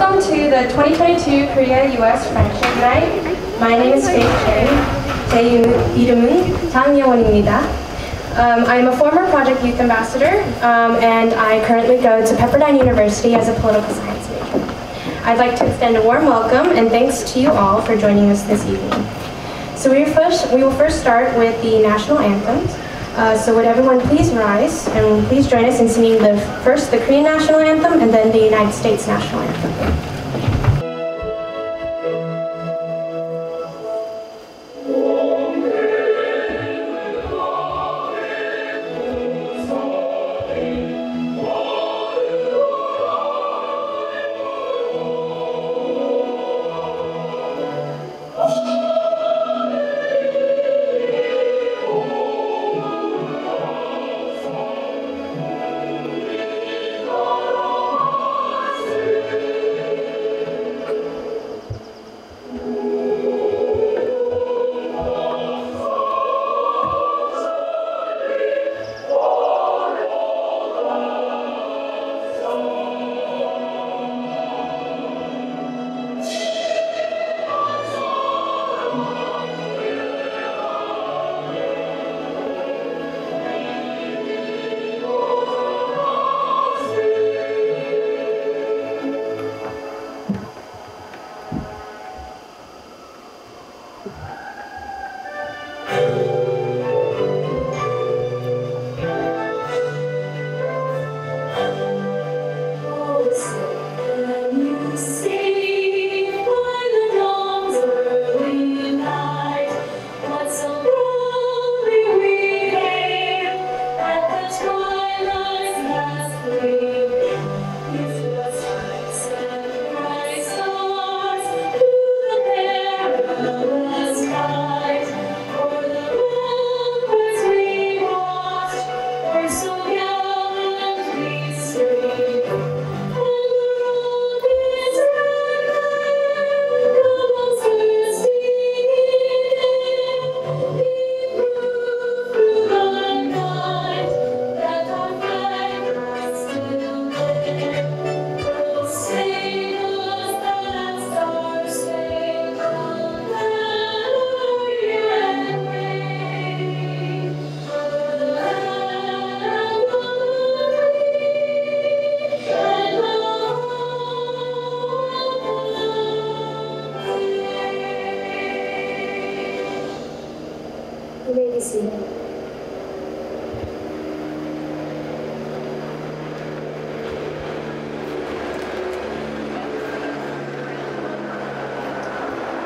Welcome to the 2022 Korea-US Friendship Night. My name is Faith Cherry. 제 이름은 장예원입니다. I'm a former Project Youth Ambassador, and I currently go to Pepperdine University as a political science major. I'd like to extend a warm welcome and thanks to you all for joining us this evening. So we will first start with the national anthems. So would everyone please rise and please join us in singing first the Korean national anthem and then the United States national anthem.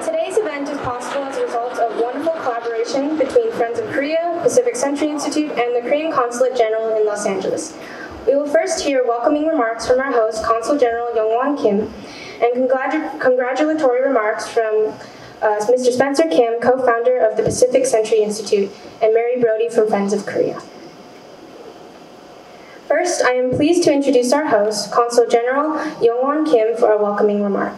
Today's event is possible as a result of wonderful collaboration between Friends of Korea, Pacific Century Institute, and the Korean Consulate General in Los Angeles. We will first hear welcoming remarks from our host, Consul General Young-Won Kim, and congratulatory remarks from Mr. Spencer Kim, co-founder of the Pacific Century Institute, and Mary Brody from Friends of Korea. First, I am pleased to introduce our host, Consul General Young-Won Kim, for a welcoming remark.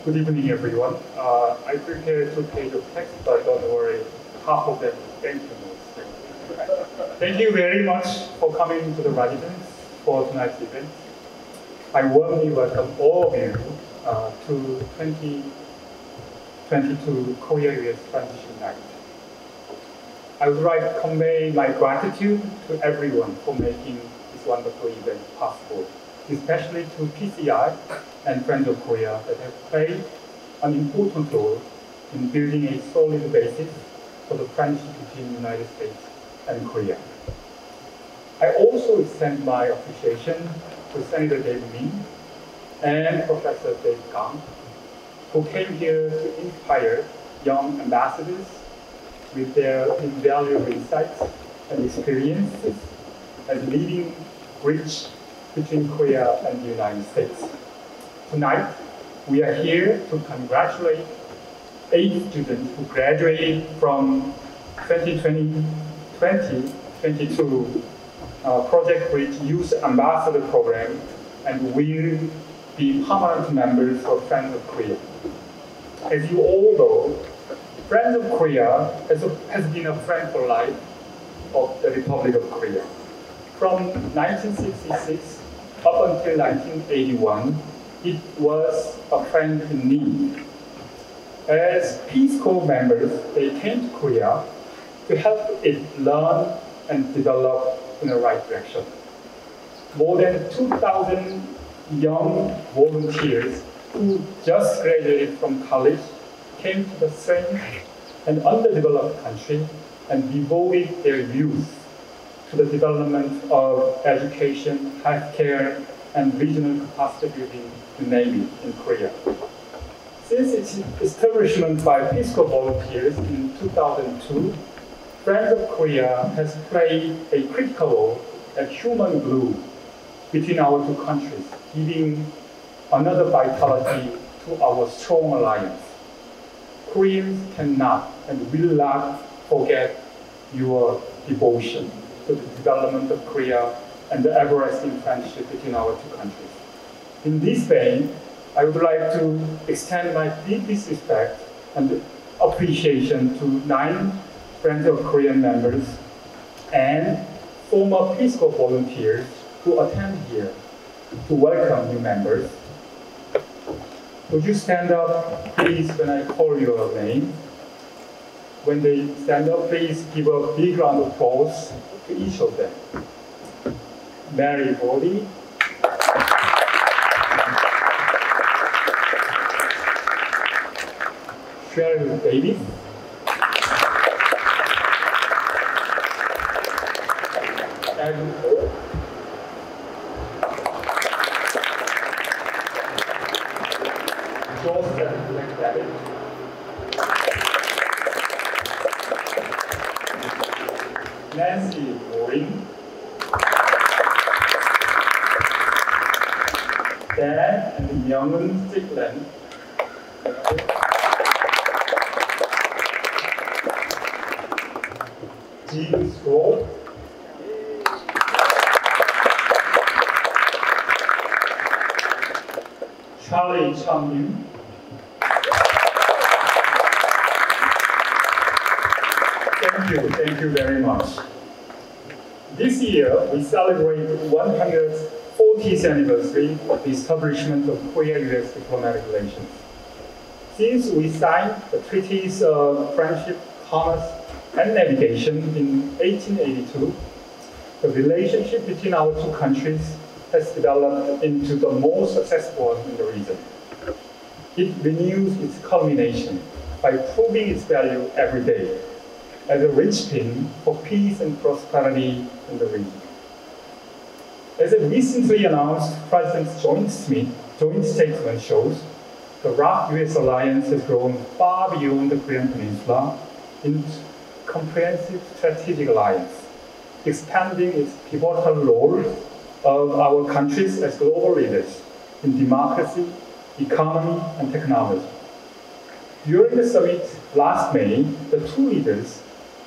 Good evening, everyone. I prepared 2 pages of text, but don't worry, half of them thank you notes. Thank you very much for coming to the residence for tonight's event. I warmly welcome all of you to 2022 Korea-US Friendship Night. I would like to convey my gratitude to everyone for making this wonderful event possible, especially to PCI and Friends of Korea that have played an important role in building a solid basis for the friendship between the United States and Korea. I also extend my appreciation to Senator Dave Min and Professor Dave Kang, who came here to inspire young ambassadors with their invaluable insights and experiences as leading bridge between Korea and the United States. Tonight, we are here to congratulate 8 students who graduated from 2022 Project Bridge Youth Ambassador Program and will be permanent members of Friends of Korea. As you all know, Friends of Korea has been a friend for life of the Republic of Korea. From 1966 up until 1981, it was a friend in need. As Peace Corps members, they came to Korea to help it learn and develop in the right direction. More than 2,000 young volunteers who just graduated from college came to the strange and underdeveloped country and devoted their youth to the development of education, healthcare, and regional capacity building, you name it, in Korea. Since its establishment by Peace Corps volunteers in 2002, Friends of Korea has played a critical role as human glue between our two countries, giving another vitality to our strong alliance. Koreans cannot and will not forget your devotion to the development of Korea and the everlasting friendship between our two countries. In this vein, I would like to extend my deepest respect and appreciation to 9 Friends of Korean members and former Peace Corps volunteers who attend here to welcome new members. Would you stand up, please, when I call your name? When they stand up, please give a big round of applause to each of them. Mary Bodie, Cheryl Davis, Andrew Ho, Joseph Black-David, Nancy Morin, Dan and Young'un Strickland, Jean Stroll, Charlie Chung-Yu, thank you very much. This year, we celebrate 140th anniversary of the establishment of Korea-US diplomatic relations. Since we signed the treaties of friendship, commerce, and navigation in 1882, the relationship between our two countries has developed into the most successful one in the region. It renews its culmination by proving its value every day as a linchpin for peace and prosperity in the region. As a recently announced President's joint statement shows, the ROK-US alliance has grown far beyond the Korean Peninsula into a comprehensive strategic alliance, expanding its pivotal role of our countries as global leaders in democracy, economy, and technology. During the summit last May, the two leaders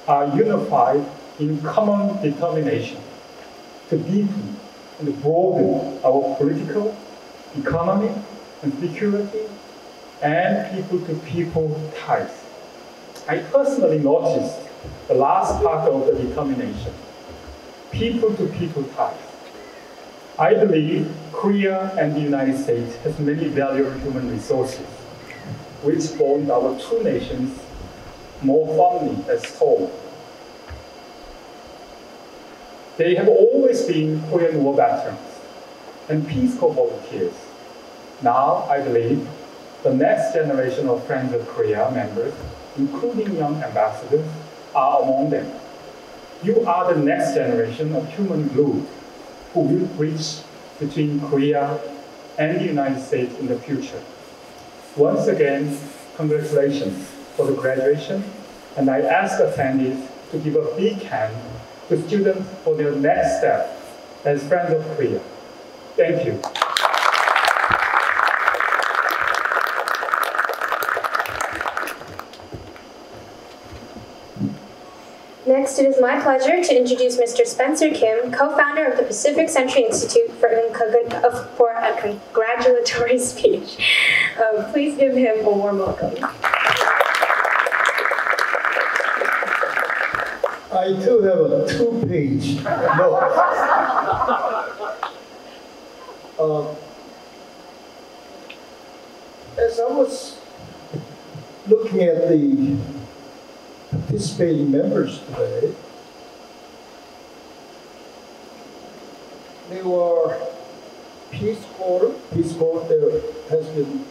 are unified in common determination to deepen and broaden our political, economic, and security, and people-to-people ties. I personally noticed the last part of the determination, people-to-people ties. I believe Korea and the United States has many valuable human resources, which bond our two nations more firmly as whole. They have always been Korean War veterans and Peace Corps volunteers. Now, I believe the next generation of Friends of Korea members, including young ambassadors, are among them. You are the next generation of human glue who will bridge between Korea and the United States in the future. Once again, congratulations for the graduation, and I ask attendees to give a big hand to students for their next step as Friends of Korea. Thank you. Next, it is my pleasure to introduce Mr. Spencer Kim, co-founder of the Pacific Century Institute, for a congratulatory speech. Please give him a warm welcome. I do have a 2-page note. As I was looking at the participating members today, they were Peace Corps. Peace Corps, there has been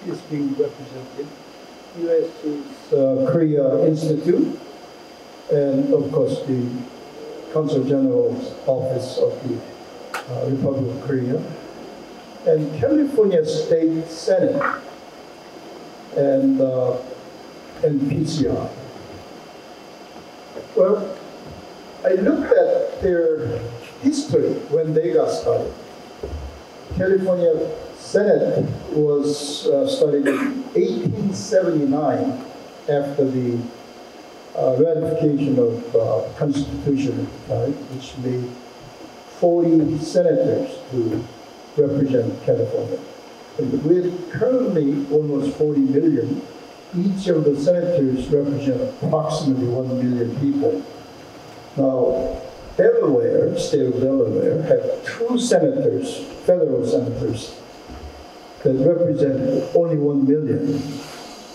is being represented. US's Korea Institute, and of course the Consul General's Office of the Republic of Korea, and California State Senate, and PCI. Well, I looked at their history when they got started. California Senate was started in 1879 after the ratification of Constitution at the time, which made 40 senators to represent California. And with currently almost 40 million, each of the senators represent approximately 1 million people. Now, Delaware, state of Delaware, had 2 senators, federal senators, that represent only 1 million.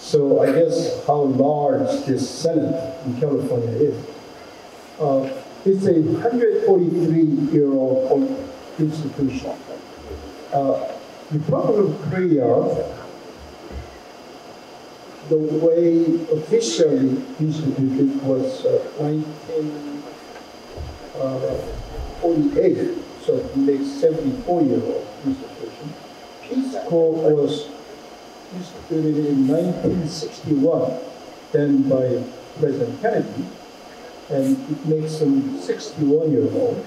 So I guess how large this Senate in California is. It's a 143-year-old institution. Republic of Korea, the way officially instituted was 1948, so it makes 74-year-old institution. Peace Corps was instituted in 1961, then by President Kennedy, and it makes them 61-year-old.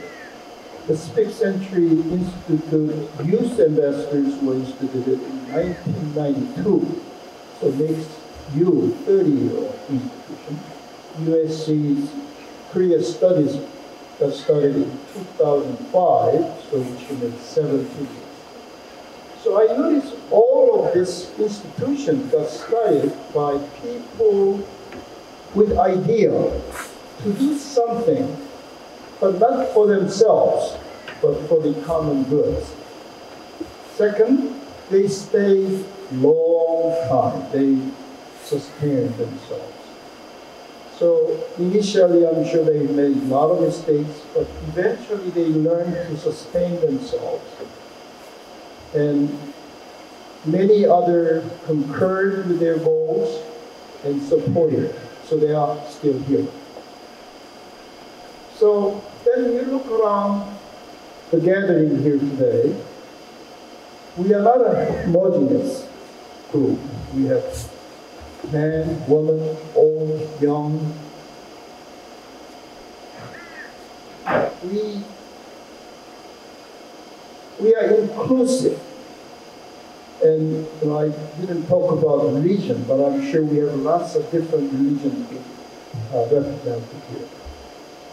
The Civic Century Institute Youth Ambassadors were instituted in 1992, so it makes you 30-year-old institution. USC's Korea Studies got started in 2005, so which makes 17 years. So I noticed all of this institution got started by people with idea to do something, but not for themselves, but for the common good. Second, they stayed long time. They sustained themselves. So initially, I'm sure they made a lot of mistakes, but eventually they learned to sustain themselves. And many others concurred with their goals and supported. So they are still here. So then you look around the gathering here today. We are not a homogeneous group. We have man, woman, old, young. We are inclusive. And I didn't talk about religion, but I'm sure we have lots of different religions represented here.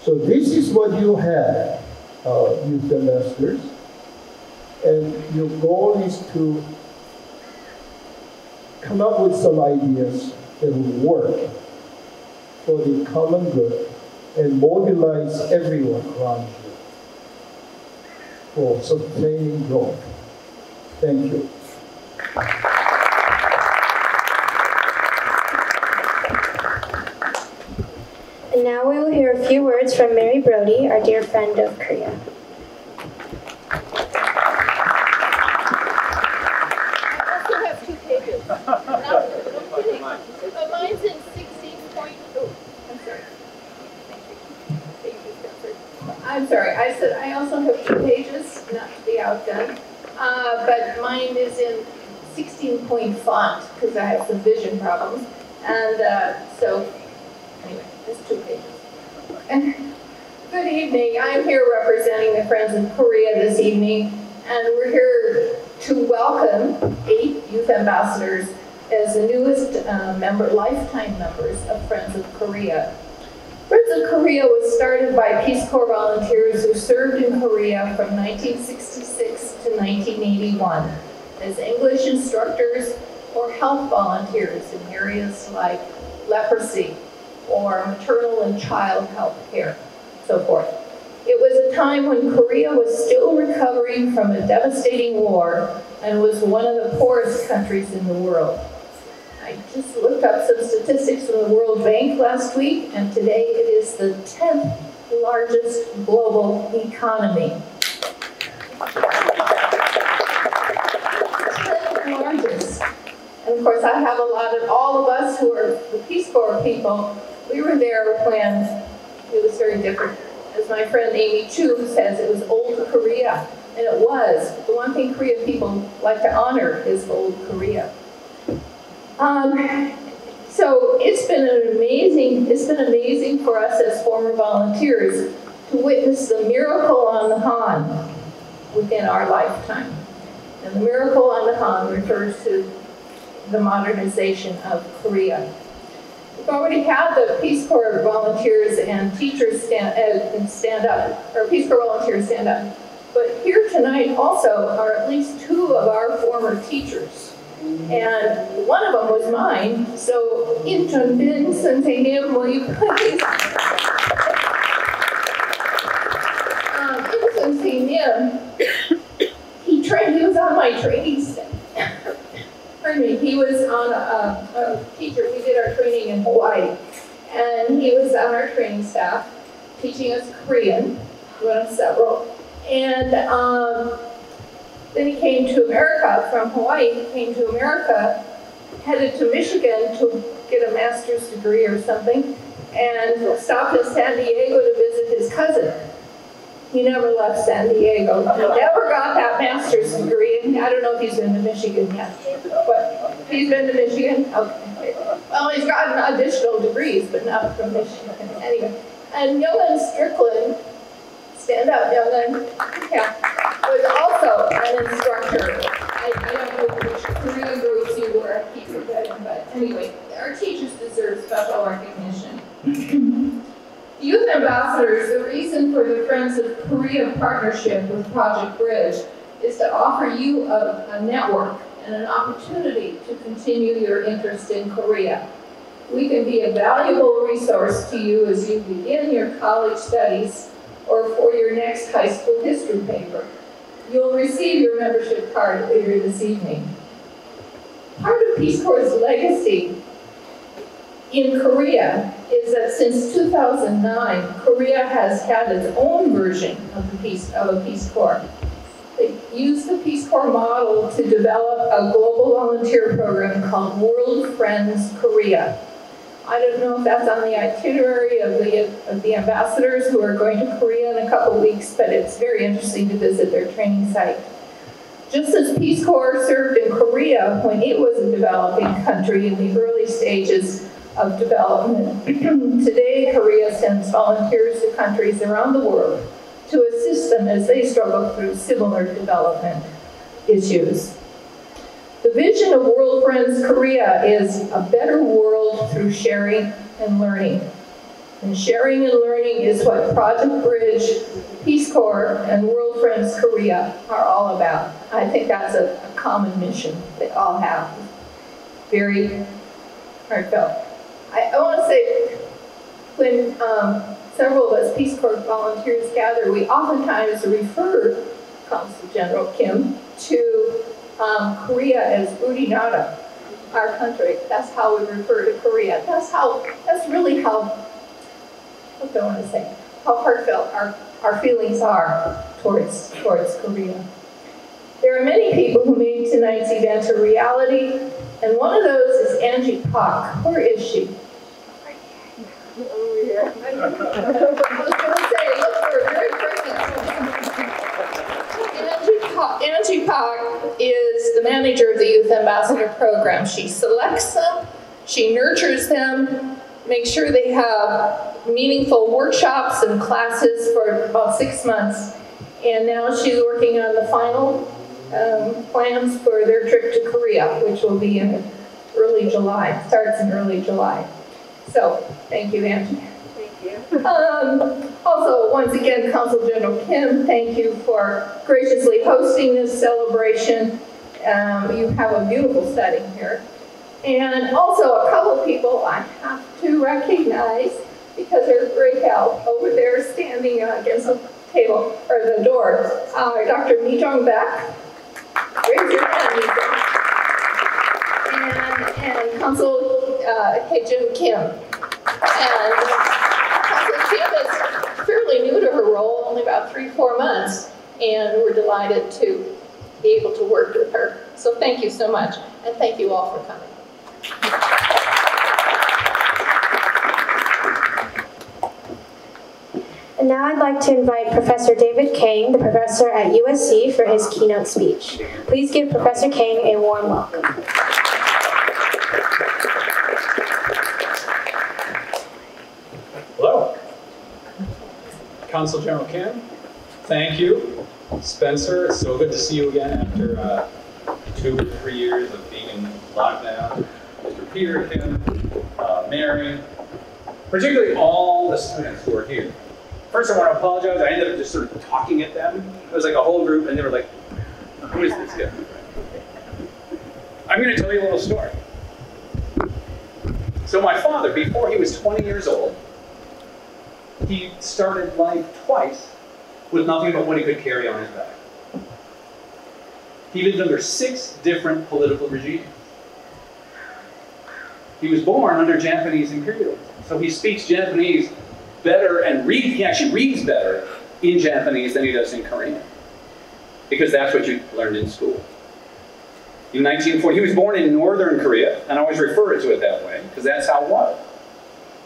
So this is what you have, youth ambassadors. And your goal is to come up with some ideas that will work for the common good and mobilize everyone around you for sustaining growth. Thank you. And now we will hear a few words from Mary Brody, our dear friend of Korea. But mine's in 16.0. I'm sorry. I said I also have 2 pages, not to be outdone. But mine is in 16-point font because I have some vision problems. And so, anyway, it's 2 pages. Good evening. I'm here representing the Friends of Korea this evening. And we're here to welcome 8 youth ambassadors as the newest lifetime members of Friends of Korea. Friends of Korea was started by Peace Corps volunteers who served in Korea from 1966 to 1981 as English instructors or health volunteers in areas like leprosy, or maternal and child health care, so forth. It was a time when Korea was still recovering from a devastating war and was one of the poorest countries in the world. I just looked up some statistics from the World Bank last week, and today it is the 10th largest global economy. 10th largest. And of course, I have all of us who are the Peace Corps people, we were there when it was very different. As my friend Amy Chu says, it was old Korea, and it was. The one thing Korean people like to honor is old Korea. So it's been amazing for us as former volunteers to witness the miracle on the Han within our lifetime. And the miracle on the Han refers to the modernization of Korea. We've already had the Peace Corps volunteers and teachers stand up, or Peace Corps volunteers stand up. But here tonight also are at least 2 of our former teachers. And one of them was mine, so Im Chun Bin Santainium, will you please? Im Santainium, he was on my training staff. Pardon me, he was on a teacher, we did our training in Hawaii, and he was on our training staff, teaching us Korean, one of several, and then he came to America from Hawaii. He came to America, headed to Michigan to get a master's degree or something, and stopped in San Diego to visit his cousin. He never left San Diego. He never got that master's degree, and I don't know if he's been to Michigan yet. But he's been to Michigan? Okay. Well, he's gotten additional degrees, but not from Michigan. Anyway, and Yolan Strickland, stand up, Yolan. Yeah. Was also an instructor. I don't know which Korean groups you were, I keep forgetting, but anyway, our teachers deserve special recognition. Youth ambassadors, the reason for the Friends of Korea partnership with Project Bridge is to offer you a network and an opportunity to continue your interest in Korea. We can be a valuable resource to you as you begin your college studies or for your next high school history paper. You'll receive your membership card later this evening. Part of Peace Corps' legacy in Korea is that since 2009, Korea has had its own version of a Peace Corps. They used the Peace Corps model to develop a global volunteer program called World Friends Korea. I don't know if that's on the itinerary of the ambassadors who are going to Korea in a couple weeks, but it's very interesting to visit their training site. Just as Peace Corps served in Korea when it was a developing country in the early stages of development, today Korea sends volunteers to countries around the world to assist them as they struggle through similar development issues. The vision of World Friends Korea is a better world through sharing and learning. And sharing and learning is what Project Bridge, Peace Corps, and World Friends Korea are all about. I think that's a common mission they all have. Very heartfelt. I want to say, when several of us Peace Corps volunteers gather, we oftentimes refer Consul General Kim to Korea as Urinara, our country. That's how we refer to Korea. That's really how, what do I want to say, how heartfelt our feelings are towards Korea. There are many people who made tonight's event a reality, and one of those is Angie Pak. Where is she? Over here. I was going to say, look for her, very pregnant. Angie Pak is the manager of the Youth Ambassador Program. She selects them, she nurtures them, makes sure they have meaningful workshops and classes for about 6 months. And now she's working on the final plans for their trip to Korea, which will be in early July, starts in early July. So, thank you, Angie. Thank you. Also, once again, Consul General Kim, thank you for graciously hosting this celebration. You have a beautiful setting here. And also a couple people I have to recognize because they're great help over there standing against the table, or the door. Dr. Mi-jung Beck. Raise your hand, Mi-jung. And Consul Hye-jun Kim. And Consul Kim is fairly new to her role, only about 3-4 months, and we're delighted to be able to work with her. So thank you so much, and thank you all for coming. And now I'd like to invite Professor David Kang, the professor at USC, for his keynote speech. Please give Professor Kang a warm welcome. Hello. Consul General Kim, thank you. Spencer, it's so good to see you again after 2 or 3 years of being in lockdown. Mr. Peter, Kim, Mary, particularly all the students who are here. First, I want to apologize. I ended up just sort of talking at them. It was like a whole group, and they were like, who is this guy? I'm going to tell you a little story. So my father, before he was 20 years old, he started life twice with nothing but what he could carry on his back. He lived under 6 different political regimes. He was born under Japanese imperialism, so he speaks Japanese better and he actually reads better in Japanese than he does in Korean, because that's what you learned in school. In 1940, he was born in Northern Korea, and I always refer to it that way, because that's how it was.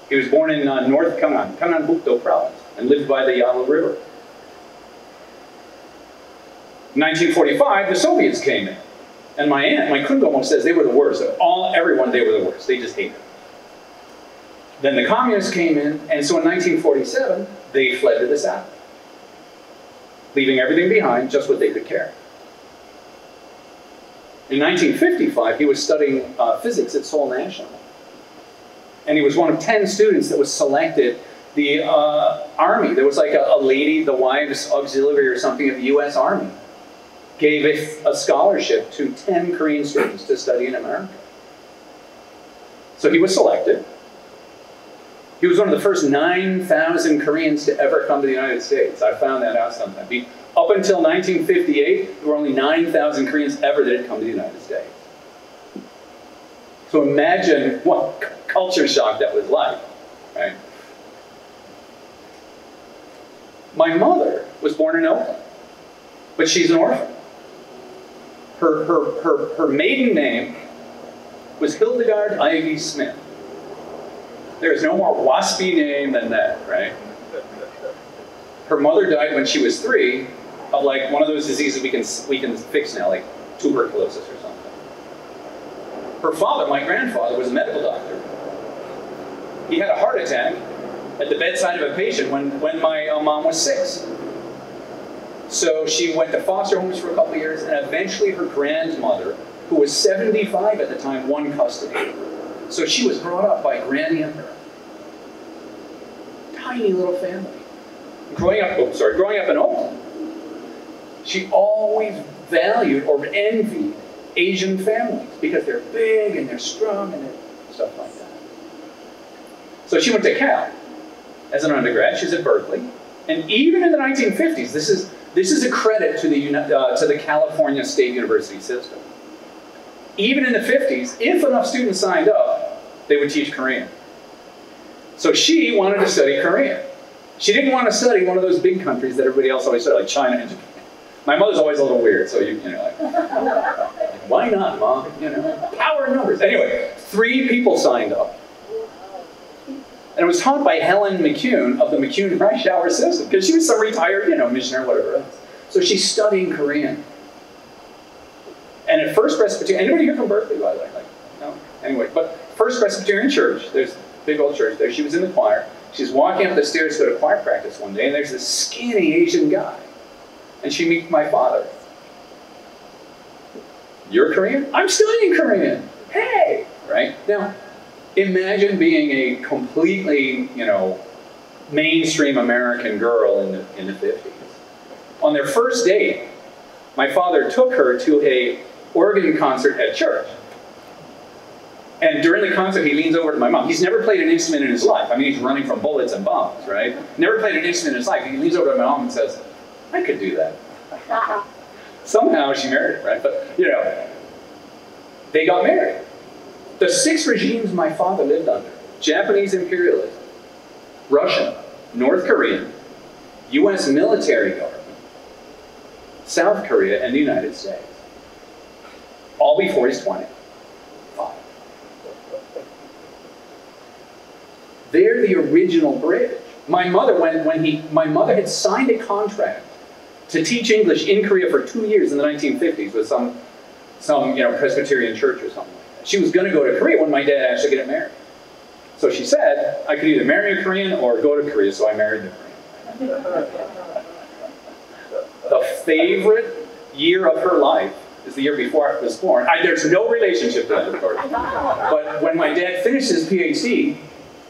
He was born in North Gangnam-Bukdo province, and lived by the Yalu River. In 1945, the Soviets came in, and my aunt, my kundomo, says they were the worst. Everyone, they were the worst. They just hated them. Then the communists came in, and so in 1947, they fled to the south, leaving everything behind, just what they could carry. In 1955, he was studying physics at Seoul National, and he was one of 10 students that was selected. The Army, there was like a lady, the Wives Auxiliary or something of the US Army, gave a scholarship to 10 Korean students to study in America. So he was selected. He was one of the first 9,000 Koreans to ever come to the United States. I found that out sometime. Up until 1958, there were only 9,000 Koreans ever that had come to the United States. So imagine what culture shock that was like, right? My mother was born in Oakland, but she's an orphan. Her maiden name was Hildegard Ivy Smith. There is no more waspy name than that, right? Her mother died when she was 3 of like one of those diseases we can fix now, like tuberculosis or something. Her father, my grandfather, was a medical doctor. He had a heart attack at the bedside of a patient when my mom was 6. So she went to foster homes for a couple of years, and eventually her grandmother, who was 75 at the time, won custody. So she was brought up by Granny and her. Tiny little family. Growing up in Oakland, she always valued or envied Asian families because they're big and they're strong and stuff like that. So she went to Cal as an undergrad. She's at Berkeley, and even in the 1950s, this is a credit to the California State University system. Even in the 50s, if enough students signed up, they would teach Korean. So she wanted to study Korean. She didn't want to study one of those big countries that everybody else always studied, like China and Japan. My mother's always a little weird, so you know, like, why not, Mom? You know, power in numbers. Anyway, 3 people signed up. And it was taught by Helen McCune of the McCune-Rush Hour system, because she was some retired, missionary, whatever else. So she's studying Korean. And at First Presbyterian, anybody here from Berkeley, by the way? Like, no? Anyway, but First Presbyterian Church, there's a big old church there. She was in the choir. She's walking up the stairs to go to choir practice one day, and there's this skinny Asian guy. And she meets my father. You're Korean? I'm studying Korean. Hey! Right? Now, imagine being a completely, mainstream American girl in the 50s. On their first date, my father took her to an organ concert at church. And during the concert, he leans over to my mom. He's never played an instrument in his life. I mean, he's running from bullets and bombs, right? Never played an instrument in his life. He leans over to my mom and says, I could do that. Somehow she married him, right? But, you know, they got married. The 6 regimes my father lived under, Japanese imperialism, Russian, North Korean, US military government, South Korea, and the United States. All before he's 20. They're the original bridge. My mother, my mother had signed a contract to teach English in Korea for 2 years in the 1950s with some Presbyterian church or something like that. She was going to go to Korea when my dad actually got married. So she said, I could either marry a Korean or go to Korea, so I married the Korean. The favorite year of her life is the year before I was born. There's no relationship to that, of course. But when my dad finished his PhD,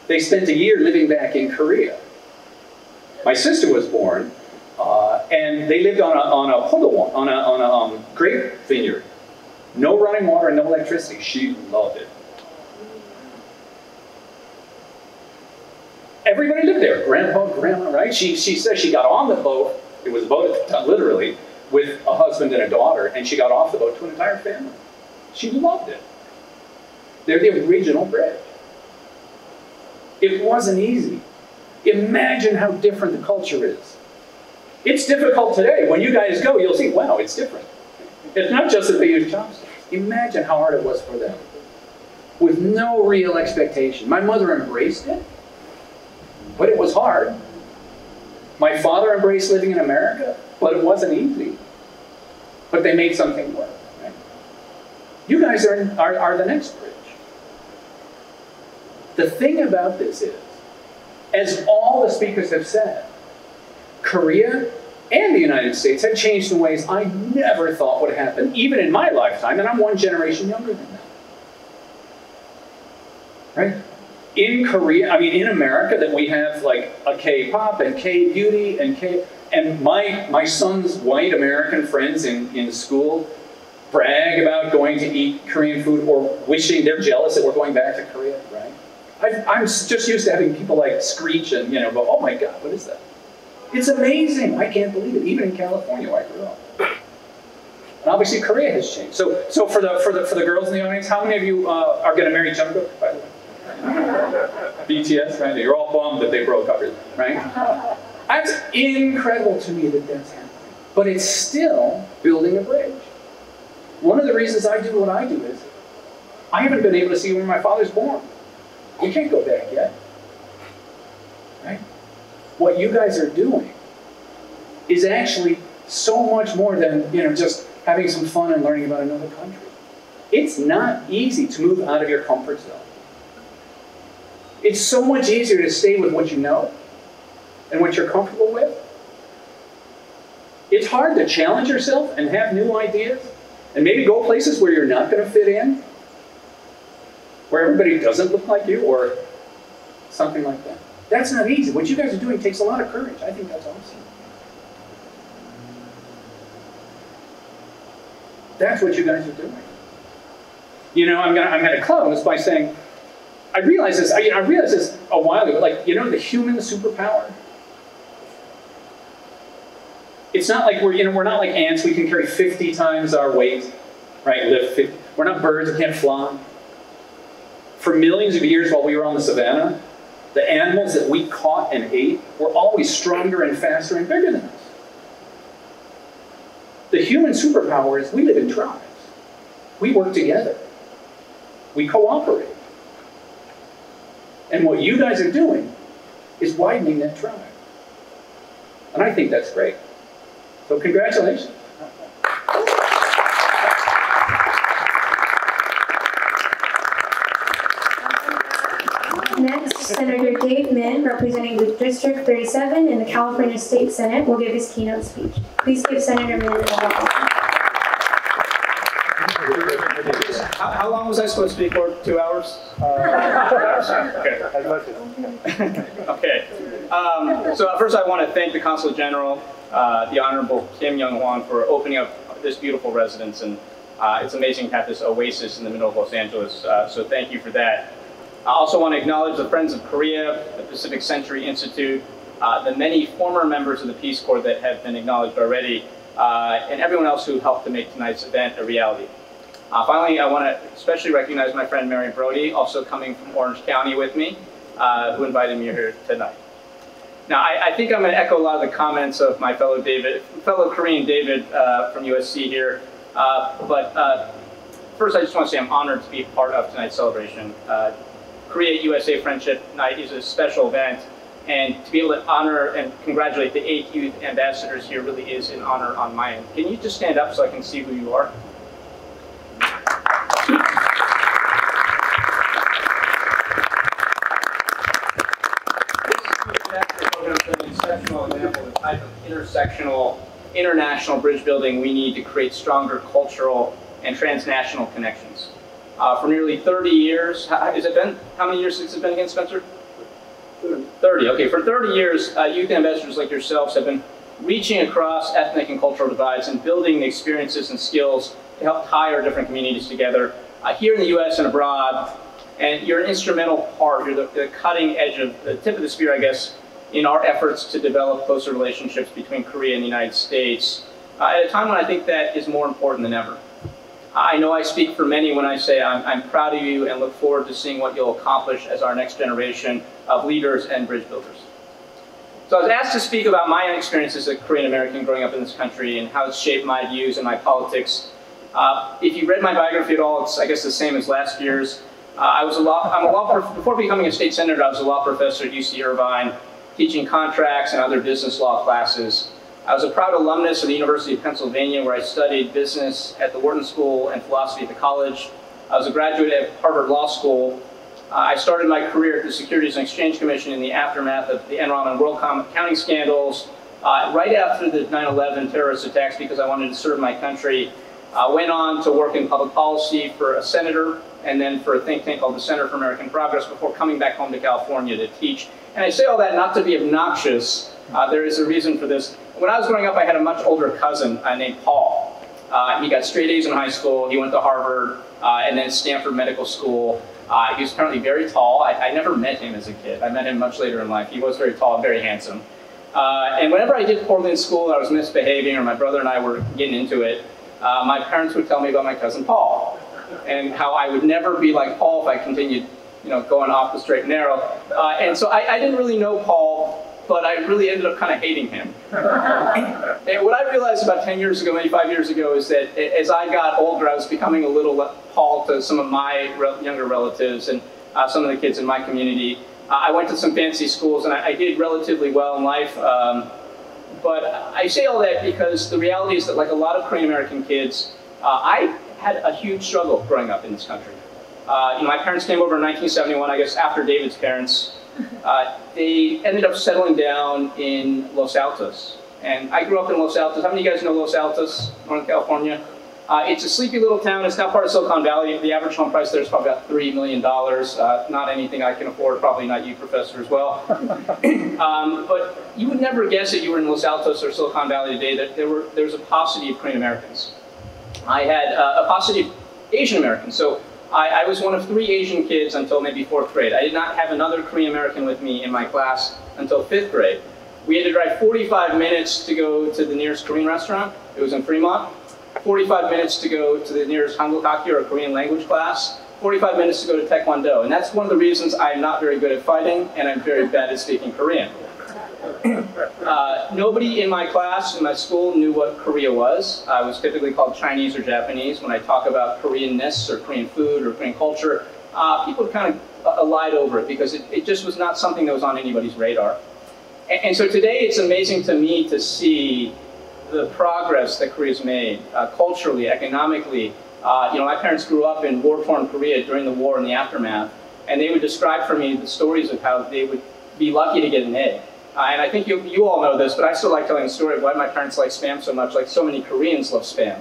they spent a year living back in Korea. My sister was born, and they lived on a grape vineyard. No running water and no electricity. She loved it. Everybody lived there. Grandpa, grandma, right? She says she got on the boat. It was a boat, literally, with a husband and a daughter, and she got off the boat to an entire family. She loved it. They're the original bridge. It wasn't easy. Imagine how different the culture is. It's difficult today. When you guys go, you'll see, wow, it's different. It's not just that they use chopsticks. Imagine how hard it was for them. With no real expectation. My mother embraced it, but it was hard. My father embraced living in America, but it wasn't easy. But they made something work. Right? You guys are the next bridge. The thing about this is, as all the speakers have said, Korea and the United States have changed in ways I never thought would happen, even in my lifetime, and I'm one generation younger than that. Right? In Korea, I mean, in America, that we have like a K-pop and K-beauty and my son's white American friends in school brag about going to eat Korean food or wishing they're jealous that we're going back to Korea, right? I'm just used to having people like screech and, go, oh my God, what is that? It's amazing. I can't believe it. Even in California, where I grew up. And obviously, Korea has changed. So for the girls in the audience, how many of you are going to marry Jungkook, by the way? BTS, right? You're all bummed that they broke up, right? It's incredible to me that that's happening. But it's still building a bridge. One of the reasons I do what I do is I haven't been able to see when my father's born. You can't go back yet. Right? What you guys are doing is actually so much more than just having some fun and learning about another country. It's not easy to move out of your comfort zone. It's so much easier to stay with what you know and what you're comfortable with. It's hard to challenge yourself and have new ideas and maybe go places where you're not going to fit in, where everybody doesn't look like you or something like that. That's not easy. What you guys are doing takes a lot of courage. I think that's awesome. That's what you guys are doing. I'm going to close by saying, I realized this a while ago, the human superpower. It's not like we're not like ants, we can carry 50 times our weight, right? Lift 50. We're not birds, we can't fly. For millions of years while we were on the savannah, the animals that we caught and ate were always stronger and faster and bigger than us. The human superpower is we live in tribes. We work together. We cooperate. And what you guys are doing is widening that tribe. And I think that's great. So congratulations. Next, Senator Dave Min, representing the District 37 in the California State Senate, will give his keynote speech. Please give Senator Min a welcome. How long was I supposed to speak for? 2 hours? Okay. Okay. So first I want to thank the Consul General, the Honorable Kim Young-hwan, for opening up this beautiful residence and It's amazing to have this oasis in the middle of Los Angeles, so thank you for that. I also want to acknowledge the Friends of Korea, the Pacific Century Institute, the many former members of the Peace Corps that have been acknowledged already, and everyone else who helped to make tonight's event a reality. Finally, I want to especially recognize my friend Mary Brody, also coming from Orange County with me, who invited me here tonight. Now, I think I'm going to echo a lot of the comments of my fellow Korean David from USC here. First, I just want to say I'm honored to be part of tonight's celebration. Korea-USA Friendship Night is a special event, and to be able to honor and congratulate the 8 youth ambassadors here really is an honor on my end. Can you just stand up so I can see who you are? An exceptional example of the type of intersectional, international bridge building we need to create stronger cultural and transnational connections. For nearly 30 years, how many years has it been again, Spencer? 30, okay. For 30 years, youth ambassadors like yourselves have been reaching across ethnic and cultural divides and building the experiences and skills to help tie our different communities together here in the US and abroad. And you're an instrumental part, you're the cutting edge of the tip of the spear, I guess, in our efforts to develop closer relationships between Korea and the United States at a time when I think that is more important than ever. I know I speak for many when I say I'm proud of you and look forward to seeing what you'll accomplish as our next generation of leaders and bridge builders. So I was asked to speak about my own experiences as a Korean American growing up in this country and how it's shaped my views and my politics. If you read my biography at all, it's I guess the same as last year's. Before becoming a state senator, I was a law professor at UC Irvine, teaching contracts and other business law classes. I was a proud alumnus of the University of Pennsylvania, where I studied business at the Wharton School and philosophy at the college. I was a graduate at Harvard Law School. I started my career at the Securities and Exchange Commission in the aftermath of the Enron and WorldCom accounting scandals, right after the 9/11 terrorist attacks, because I wanted to serve my country. Went on to work in public policy for a senator, and then for a think tank called the Center for American Progress, before coming back home to California to teach. And I say all that not to be obnoxious. There is a reason for this. When I was growing up, I had a much older cousin named Paul. He got straight A's in high school. He went to Harvard and then Stanford Medical School. He was apparently very tall. I never met him as a kid. I met him much later in life. He was very tall and very handsome. And whenever I did poorly in school, I was misbehaving, or my brother and I were getting into it, my parents would tell me about my cousin Paul and how I would never be like Paul if I continued going off the straight and narrow. And so I didn't really know Paul, but I really ended up kind of hating him. And what I realized about 10 years ago, maybe 5 years ago, is that as I got older, I was becoming a little Paul to some of my younger relatives and some of the kids in my community. I went to some fancy schools, and I did relatively well in life. But I say all that because the reality is that, like a lot of Korean American kids, I had a huge struggle growing up in this country. My parents came over in 1971, I guess after David's parents. They ended up settling down in Los Altos. And I grew up in Los Altos. How many of you guys know Los Altos, Northern California? It's a sleepy little town. It's now part of Silicon Valley. The average home price there is probably about $3 million. Not anything I can afford, probably not you, Professor, as well. But you would never guess that you were in Los Altos or Silicon Valley today, that there was a paucity of Korean Americans. I had a paucity of Asian Americans. So I was one of 3 Asian kids until maybe 4th grade. I did not have another Korean American with me in my class until 5th grade. We had to drive 45 minutes to go to the nearest Korean restaurant. It was in Fremont. 45 minutes to go to the nearest Hangul-Kaki, or a Korean language class. 45 minutes to go to Taekwondo. And that's one of the reasons I'm not very good at fighting, and I'm very bad at speaking Korean. Nobody in my class, in my school, knew what Korea was. I was typically called Chinese or Japanese. When I talk about Koreanness or Korean food or Korean culture, people kind of lied over it because it just was not something that was on anybody's radar. And so today it's amazing to me to see the progress that Korea's made culturally, economically. My parents grew up in war-torn Korea during the war and the aftermath, and they would describe for me the stories of how they would be lucky to get an A. And I think you all know this, but I still like telling the story of why my parents like Spam so much, like so many Koreans love Spam.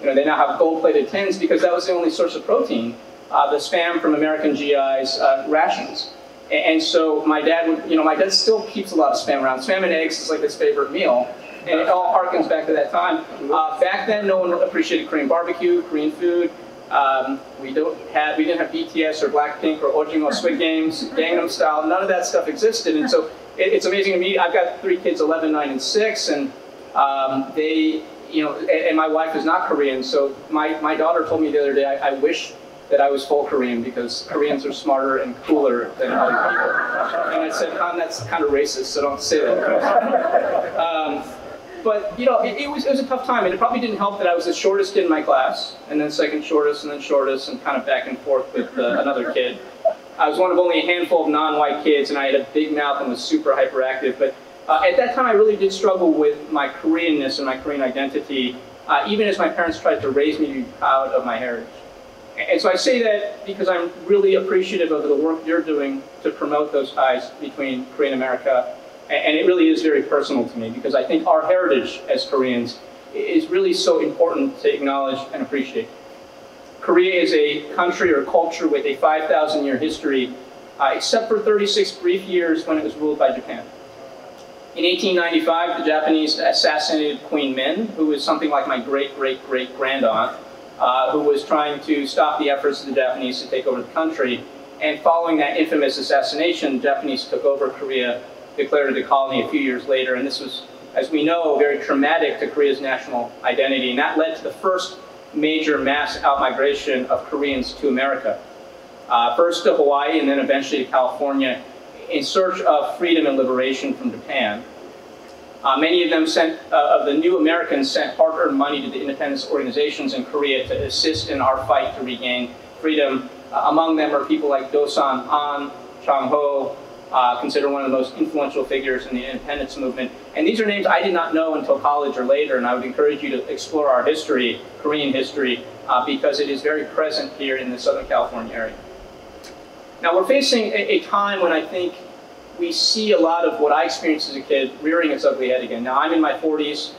They now have gold-plated tins because that was the only source of protein, the Spam from American GI's rations. And so my dad would, my dad still keeps a lot of Spam around. Spam and eggs is like his favorite meal. And it all harkens back to that time. Back then, no one appreciated Korean barbecue, Korean food. We didn't have BTS or Blackpink or Ojingo Squid Games, Gangnam Style. None of that stuff existed. And so it's amazing to me. I've got 3 kids, 11, 9, and 6, and they, and my wife is not Korean. So my daughter told me the other day, I wish that I was full Korean because Koreans are smarter and cooler than other people. And I said, "Hon, that's kind of racist, so don't say that." But it was a tough time, and it probably didn't help that I was the shortest kid in my class, and then second shortest, and then shortest, and kind of back and forth with another kid. I was one of only a handful of non-white kids, and I had a big mouth and was super hyperactive. But at that time, I really did struggle with my Koreanness and my Korean identity, even as my parents tried to raise me to be proud of my heritage. And so I say that because I'm really appreciative of the work you're doing to promote those ties between Korea and America. And it really is very personal to me because I think our heritage as Koreans is really so important to acknowledge and appreciate. Korea is a country or culture with a 5,000-year history, except for 36 brief years when it was ruled by Japan. In 1895, the Japanese assassinated Queen Min, who was something like my great-great-great-grandaunt, who was trying to stop the efforts of the Japanese to take over the country. And following that infamous assassination, the Japanese took over Korea, declared it a colony a few years later, and this was, as we know, very traumatic to Korea's national identity, and that led to the first major mass outmigration of Koreans to America. First to Hawaii, and then eventually to California, in search of freedom and liberation from Japan. Many of them of the new Americans sent hard-earned money to the independence organizations in Korea to assist in our fight to regain freedom. Among them are people like Do-san Han, Chang Ho, considered one of the most influential figures in the independence movement. And these are names I did not know until college or later, and I would encourage you to explore our history, Korean history, because it is very present here in the Southern California area. Now we're facing a time when I think we see a lot of what I experienced as a kid rearing its ugly head again. Now I'm in my 40s.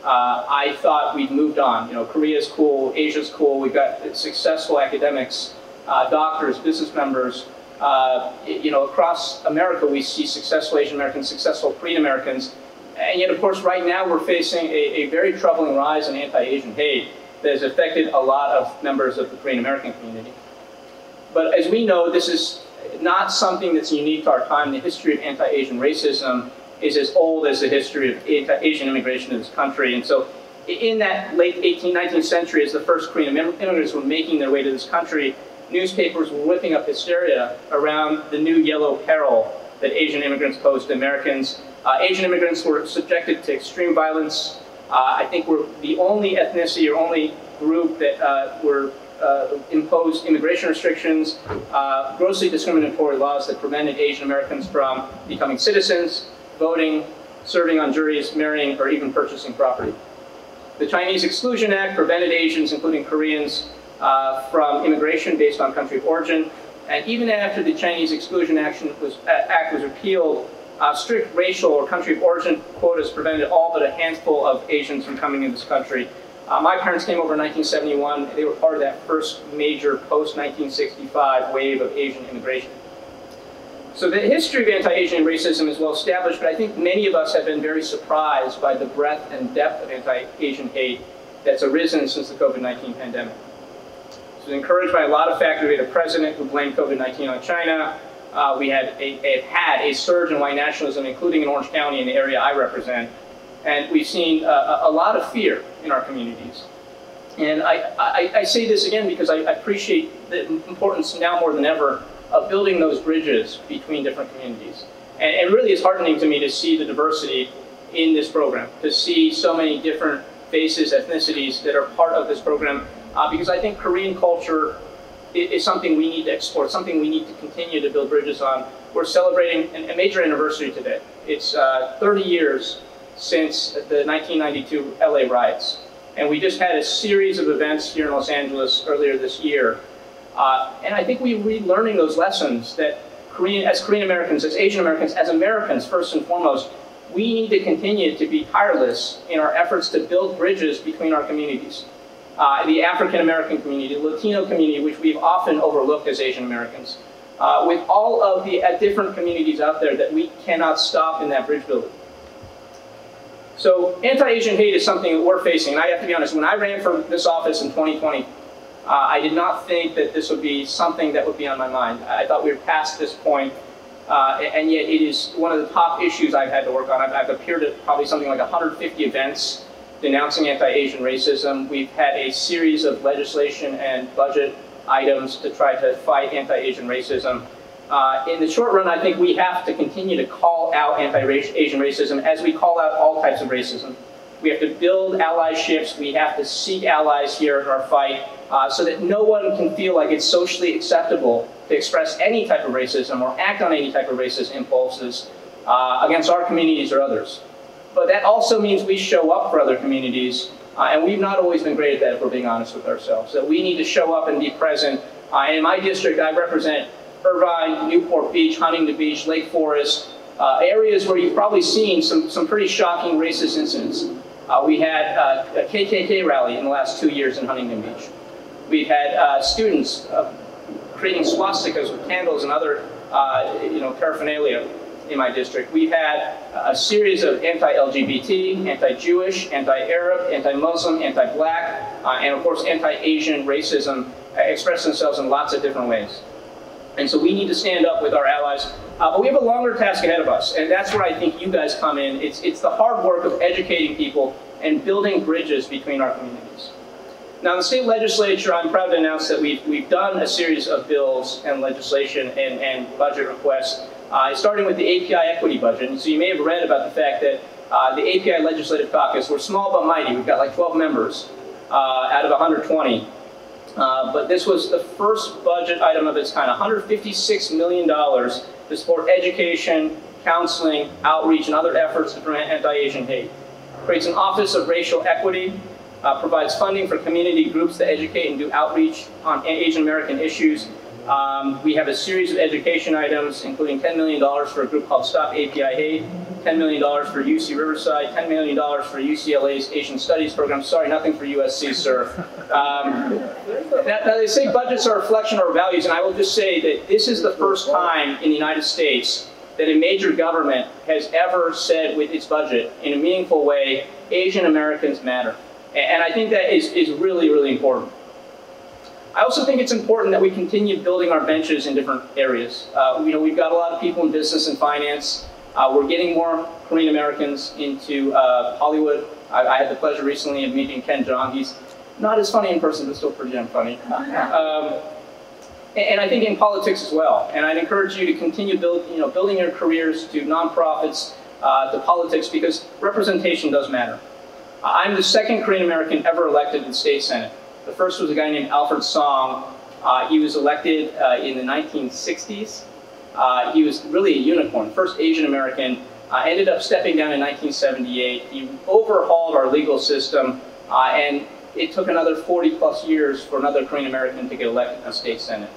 I thought we'd moved on. Korea's cool, Asia's cool. We've got successful academics, doctors, business members. Across America, we see successful Asian Americans, successful Korean Americans. And yet, of course, right now we're facing a very troubling rise in anti-Asian hate that has affected a lot of members of the Korean American community. But as we know, this is not something that's unique to our time. The history of anti-Asian racism is as old as the history of anti-Asian immigration to this country. And so in that late 18th, 19th century, as the first Korean immigrants were making their way to this country, newspapers were whipping up hysteria around the new yellow peril that Asian immigrants posed to Americans. Asian immigrants were subjected to extreme violence. I think we're the only ethnicity or only group that were imposed immigration restrictions, grossly discriminatory laws that prevented Asian Americans from becoming citizens, voting, serving on juries, marrying, or even purchasing property. The Chinese Exclusion Act prevented Asians, including Koreans, from immigration based on country of origin. And even after the Chinese Exclusion Act was repealed, strict racial or country of origin quotas prevented all but a handful of Asians from coming into this country. My parents came over in 1971. They were part of that first major post-1965 wave of Asian immigration. So the history of anti-Asian racism is well established, but I think many of us have been very surprised by the breadth and depth of anti-Asian hate that's arisen since the COVID-19 pandemic. So encouraged by a lot of factors. We had a president who blamed COVID-19 on China. We had a surge in white nationalism, including in Orange County, in the area I represent. And we've seen a lot of fear in our communities. And I say this again because I appreciate the importance now more than ever of building those bridges between different communities. And it really is heartening to me to see the diversity in this program, to see so many different faces, ethnicities that are part of this program, because I think Korean culture is something we need to explore, something we need to continue to build bridges on. We're celebrating a major anniversary today. It's 30 years since the 1992 LA riots. And we just had a series of events here in Los Angeles earlier this year. And I think we're relearning those lessons that as Korean Americans, as Asian Americans, as Americans first and foremost, we need to continue to be tireless in our efforts to build bridges between our communities. The African American community, the Latino community, which we've often overlooked as Asian Americans, with all of the different communities out there that we cannot stop in that bridge building. So anti-Asian hate is something that we're facing, and I have to be honest, when I ran for this office in 2020, I did not think that this would be something that would be on my mind. I thought we were past this point, and yet it is one of the top issues I've had to work on. I've appeared at probably something like 150 events denouncing anti-Asian racism. We've had a series of legislation and budget items to try to fight anti-Asian racism. In the short run, I think we have to continue to call out anti-Asian racism as we call out all types of racism. We have to build allyships. We have to seek allies here in our fight so that no one can feel like it's socially acceptable to express any type of racism or act on any type of racist impulses against our communities or others. But that also means we show up for other communities, and we've not always been great at that if we're being honest with ourselves. So we need to show up and be present. And in my district, I represent Irvine, Newport Beach, Huntington Beach, Lake Forest, areas where you've probably seen some pretty shocking racist incidents. We had a KKK rally in the last 2 years in Huntington Beach. We've had students creating swastikas with candles and other paraphernalia in my district. We've had a series of anti-LGBT, anti-Jewish, anti-Arab, anti-Muslim, anti-Black, and of course anti-Asian racism express themselves in lots of different ways. And so we need to stand up with our allies. But we have a longer task ahead of us, and that's where I think you guys come in. It's the hard work of educating people and building bridges between our communities. Now, in the state legislature, I'm proud to announce that we've done a series of bills and legislation and budget requests, starting with the API equity budget. And so you may have read about the fact that the API Legislative Caucus, we're small but mighty. We've got like 12 members out of 120. But this was the first budget item of its kind, $156 million to support education, counseling, outreach, and other efforts to prevent anti-Asian hate. Creates an Office of Racial Equity, provides funding for community groups to educate and do outreach on Asian American issues. We have a series of education items, including $10 million for a group called Stop API Hate, $10 million for UC Riverside, $10 million for UCLA's Asian Studies program. Sorry, nothing for USC, sir. Now they say budgets are a reflection of our values, and I will just say that this is the first time in the United States that a major government has ever said with its budget, in a meaningful way, Asian Americans matter. And I think that is really, really important. I also think it's important that we continue building our benches in different areas. We've got a lot of people in business and finance. We're getting more Korean Americans into Hollywood. I had the pleasure recently of meeting Ken Jeong. He's not as funny in person, but still pretty damn funny. And I think in politics as well. And I'd encourage you to continue building your careers to nonprofits, to politics, because representation does matter. I'm the second Korean American ever elected to the state senate. The first was a guy named Alfred Song. He was elected in the 1960s. He was really a unicorn, first Asian American. Ended up stepping down in 1978. He overhauled our legal system, and it took another 40 plus years for another Korean American to get elected to the state senate.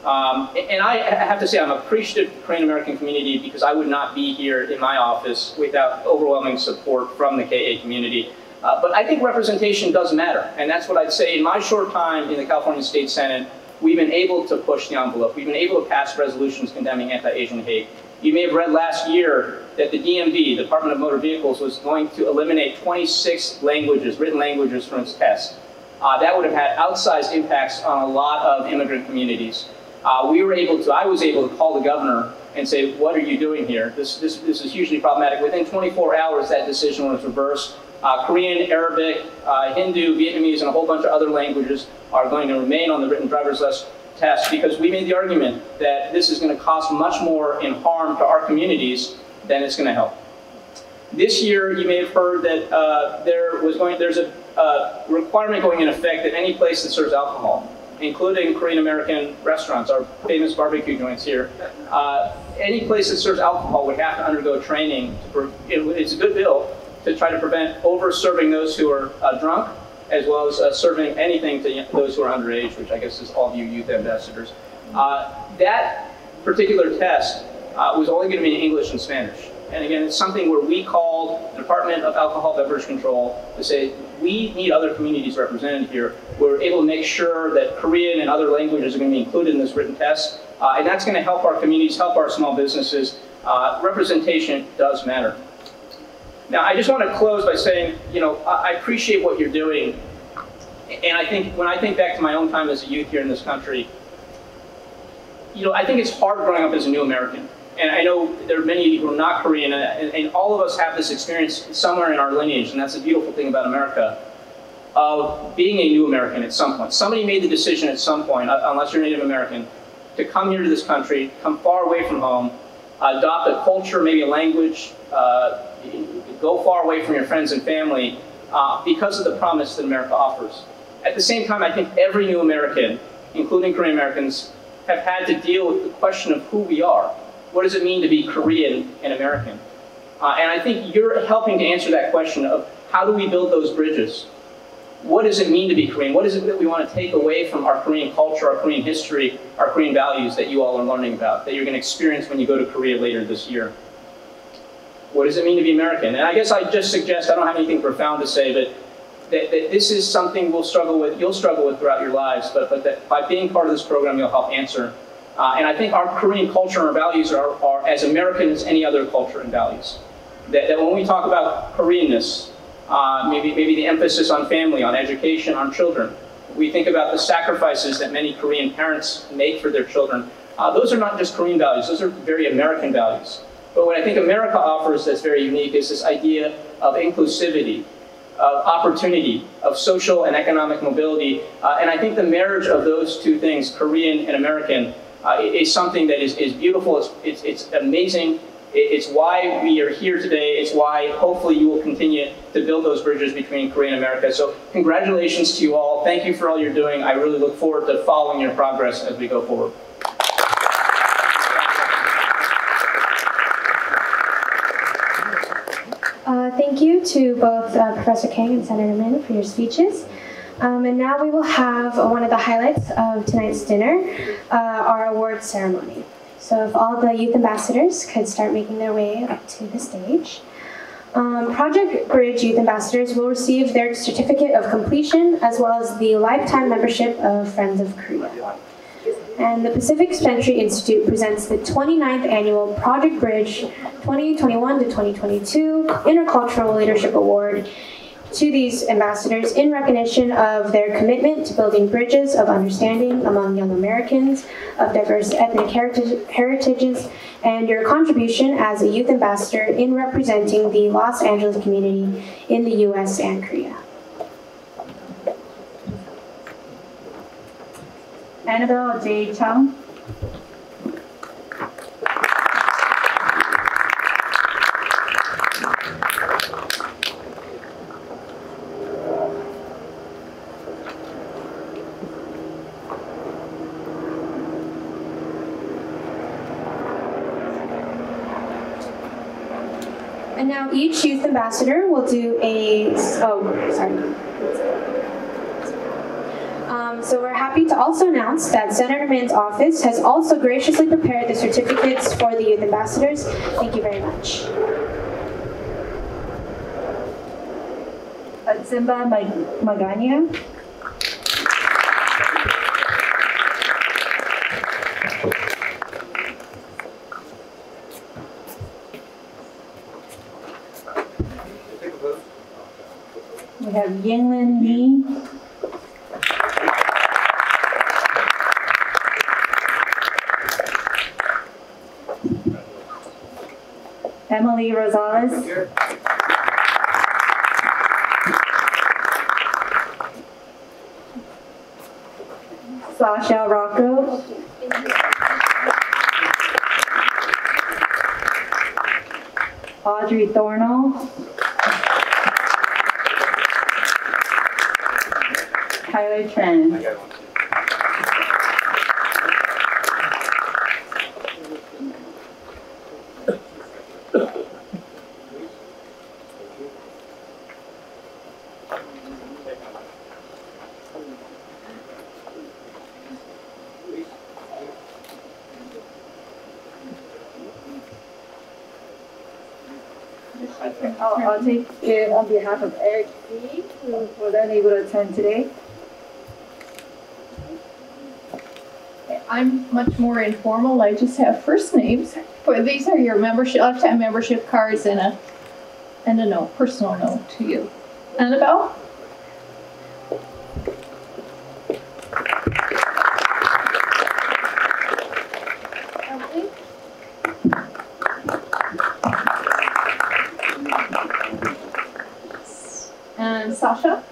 And I have to say I'm appreciative of the Korean American community, because I would not be here in my office without overwhelming support from the KA community. But I think representation does matter, and that's what I'd say. In my short time in the California State Senate, we've been able to push the envelope. We've been able to pass resolutions condemning anti-Asian hate. You may have read last year that the DMV, the Department of Motor Vehicles, was going to eliminate 26 languages, written languages, from its test. That would have had outsized impacts on a lot of immigrant communities. I was able to call the governor and say, what are you doing here? This is hugely problematic. Within 24 hours, that decision was reversed. Korean, Arabic, Hindu, Vietnamese, and a whole bunch of other languages are going to remain on the written driver's test, because we made the argument that this is going to cost much more in harm to our communities than it's going to help. This year, you may have heard that there's a requirement going in effect that any place that serves alcohol, including Korean American restaurants, our famous barbecue joints here, any place that serves alcohol would have to undergo training. It's a good bill to try to prevent over-serving those who are drunk, as well as serving anything to those who are underage, which I guess is all of you youth ambassadors. That particular test was only going to be in English and Spanish. And again, it's something where we called the Department of Alcohol Beverage Control to say, we need other communities represented here. We're able to make sure that Korean and other languages are going to be included in this written test. And that's going to help our communities, help our small businesses. Representation does matter. Now, I just want to close by saying, I appreciate what you're doing. And I think, when I think back to my own time as a youth here in this country, I think it's hard growing up as a new American. And I know there are many of you who are not Korean, and all of us have this experience somewhere in our lineage, and that's the beautiful thing about America, of being a new American at some point. Somebody made the decision at some point, unless you're Native American, to come here to this country, come far away from home, adopt a culture, maybe a language, go far away from your friends and family because of the promise that America offers. At the same time, I think every new American, including Korean Americans, have had to deal with the question of who we are. What does it mean to be Korean and American? And I think you're helping to answer that question of how do we build those bridges? What does it mean to be Korean? What is it that we want to take away from our Korean culture, our Korean history, our Korean values that you all are learning about, that you're going to experience when you go to Korea later this year? What does it mean to be American? And I guess I just suggest, I don't have anything profound to say, but that this is something you'll struggle with throughout your lives, but that by being part of this program, you'll help answer. And I think our Korean culture and our values are as American as any other culture and values. That when we talk about Koreanness, maybe the emphasis on family, on education, on children, we think about the sacrifices that many Korean parents make for their children. Those are not just Korean values, those are very American values. But what I think America offers that's very unique is this idea of inclusivity, of opportunity, of social and economic mobility. And I think the marriage of those two things, Korean and American, is something that is beautiful, it's amazing. It's why we are here today. It's why hopefully you will continue to build those bridges between Korea and America. So congratulations to you all. Thank you for all you're doing. I really look forward to following your progress as we go forward. Thank you to both Professor Kang and Senator Min for your speeches. And now we will have one of the highlights of tonight's dinner, our awards ceremony. So if all the youth ambassadors could start making their way up to the stage. Project Bridge youth ambassadors will receive their certificate of completion as well as the lifetime membership of Friends of Korea. And the Pacific Century Institute presents the 29th annual Project Bridge 2021 to 2022 Intercultural Leadership Award to these ambassadors in recognition of their commitment to building bridges of understanding among young Americans of diverse ethnic heritages and your contribution as a youth ambassador in representing the Los Angeles community in the U.S. and Korea. Annabelle J. Chung. And now each youth ambassador will do a, so we're happy to also announce that Senator Min's office has also graciously prepared the certificates for the youth ambassadors. Thank you very much. Simba Maganya. We have Yinglin Lee. Emily Rosales. Sasha Rocco. Audrey Thornall. Tyler Tran. I'll take it on behalf of Eric C., who was unable to attend today. I'm much more informal. I just have first names. But these are your membership, lifetime membership cards and and a note, personal note to you. Annabelle? Emily? And Sasha?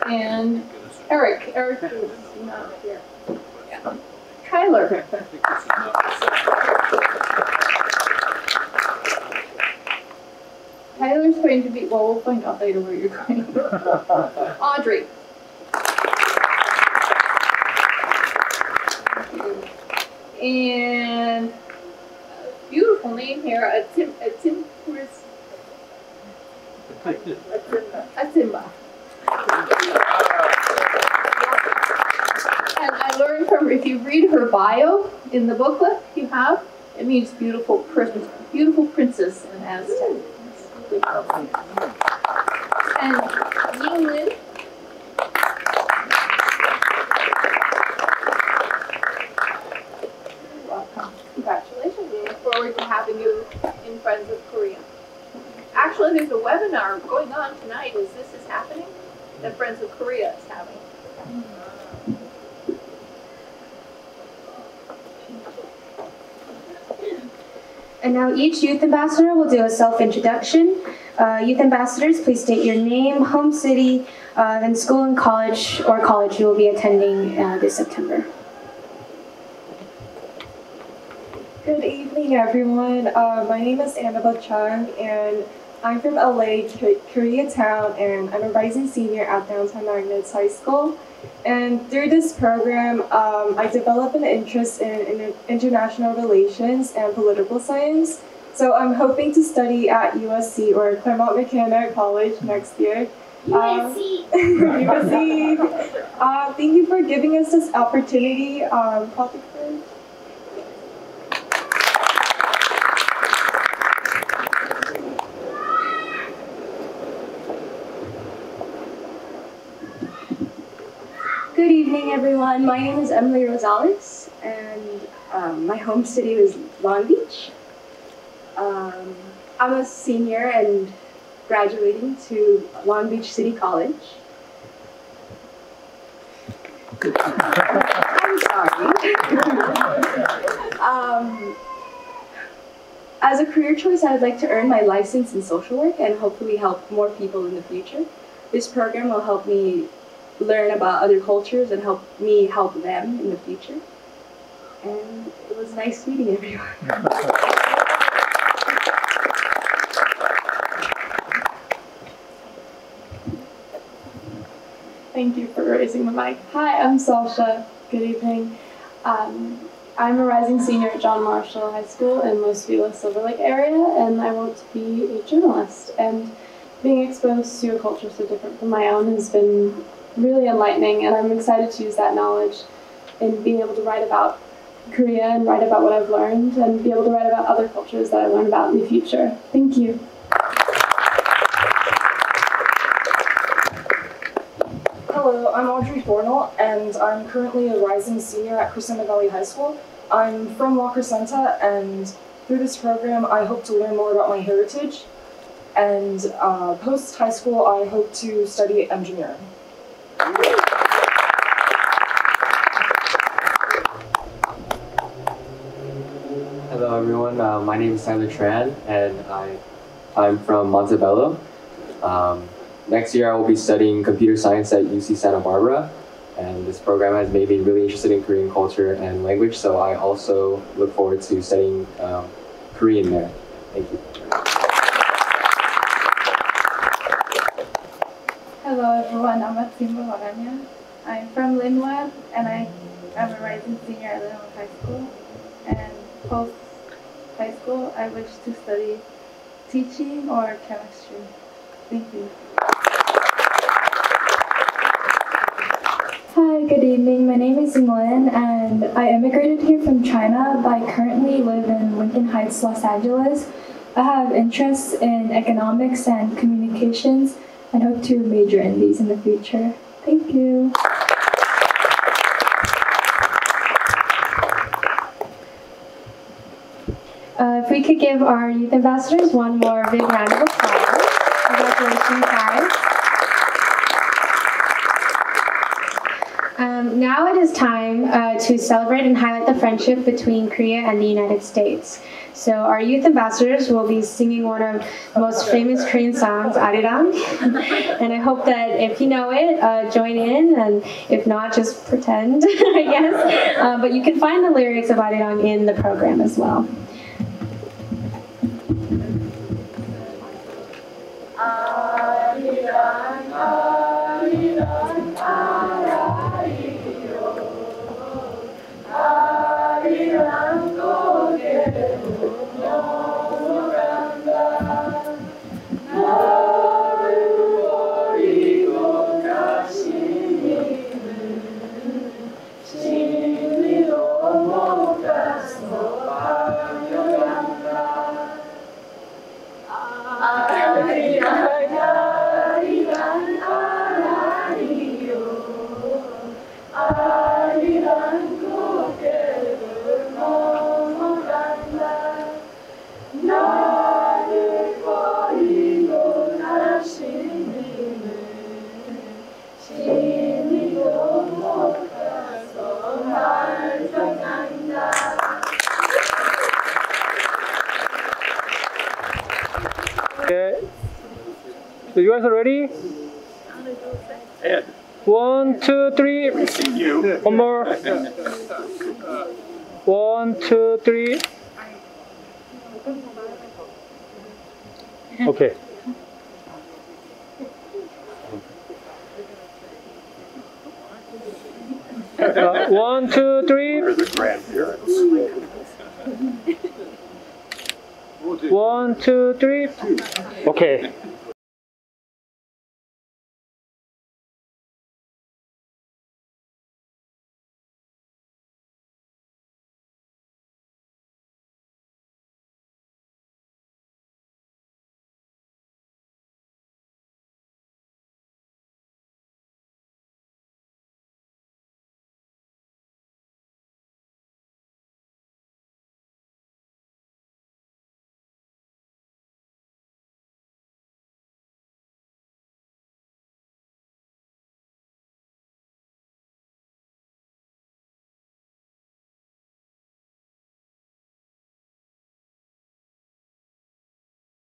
And Eric. Eric is not here. Yeah. Tyler. Tyler's going to be, well, we'll find out later where you're going. Audrey. And a beautiful name here, Atimba. And I learned from, if you read her bio in the booklet you have, it means beautiful princess in Aztec. And Yinglin. Welcome. Congratulations. We look forward to having you in Friends of Korea. Actually, there's a webinar going on tonight as this is happening that Friends of Korea is having. And now each youth ambassador will do a self-introduction. Youth ambassadors, please state your name, home city, and school and college you will be attending this September. Good evening, everyone. My name is Annabelle Chung, and I'm from LA, Koreatown, and I'm a rising senior at Downtown Magnets High School. And through this program, I developed an interest in international relations and political science. So I'm hoping to study at USC or Claremont McKenna College next year. USC! USC! Thank you for giving us this opportunity. Good evening, everyone. My name is Emily Rosales, and my home city is Long Beach. I'm a senior and graduating to Long Beach City College. I'm sorry. As a career choice, I would like to earn my license in social work and hopefully help more people in the future. This program will help me learn about other cultures and help me help them in the future. And it was nice meeting everyone. Thank you for raising the mic. Hi, I'm Sasha. Good evening. I'm a rising senior at John Marshall High School in Los Feliz, Silver Lake area, and I want to be a journalist. And being exposed to a culture so different from my own has been really enlightening, and I'm excited to use that knowledge in being able to write about Korea and write about what I've learned and be able to write about other cultures that I learn about in the future. Thank you. Hello, I'm Audrey Fornell, and I'm currently a rising senior at Crescenta Valley High School. I'm from La Crescenta, and through this program, I hope to learn more about my heritage. And post-high school, I hope to study engineering. Hello everyone, my name is Tyler Tran, and I'm from Montebello. Next year I will be studying computer science at UC Santa Barbara, and this program has made me really interested in Korean culture and language, so I also look forward to studying Korean there. Thank you. Hello everyone, I'm Atimba Waranya. I'm from Linwood, and I am a rising senior at Linwood High School. And post high school, I wish to study teaching or chemistry. Thank you. Hi, good evening. My name is Yinglin, and I immigrated here from China, but I currently live in Lincoln Heights, Los Angeles. I have interests in economics and communications and hope to major in these in the future. Thank you. If we could give our youth ambassadors one more big round of applause. Congratulations, guys. Now it is time to celebrate and highlight the friendship between Korea and the United States. So our youth ambassadors will be singing one of the most famous Korean songs, Arirang. And I hope that if you know it, join in, and if not, just pretend, I guess. But you can find the lyrics of Arirang in the program as well. Okay. So you guys are ready? 1, 2, 3. One more. 1, 2, 3. Okay. One, two, three. Where are the grandparents? 1, 2, 3. Okay.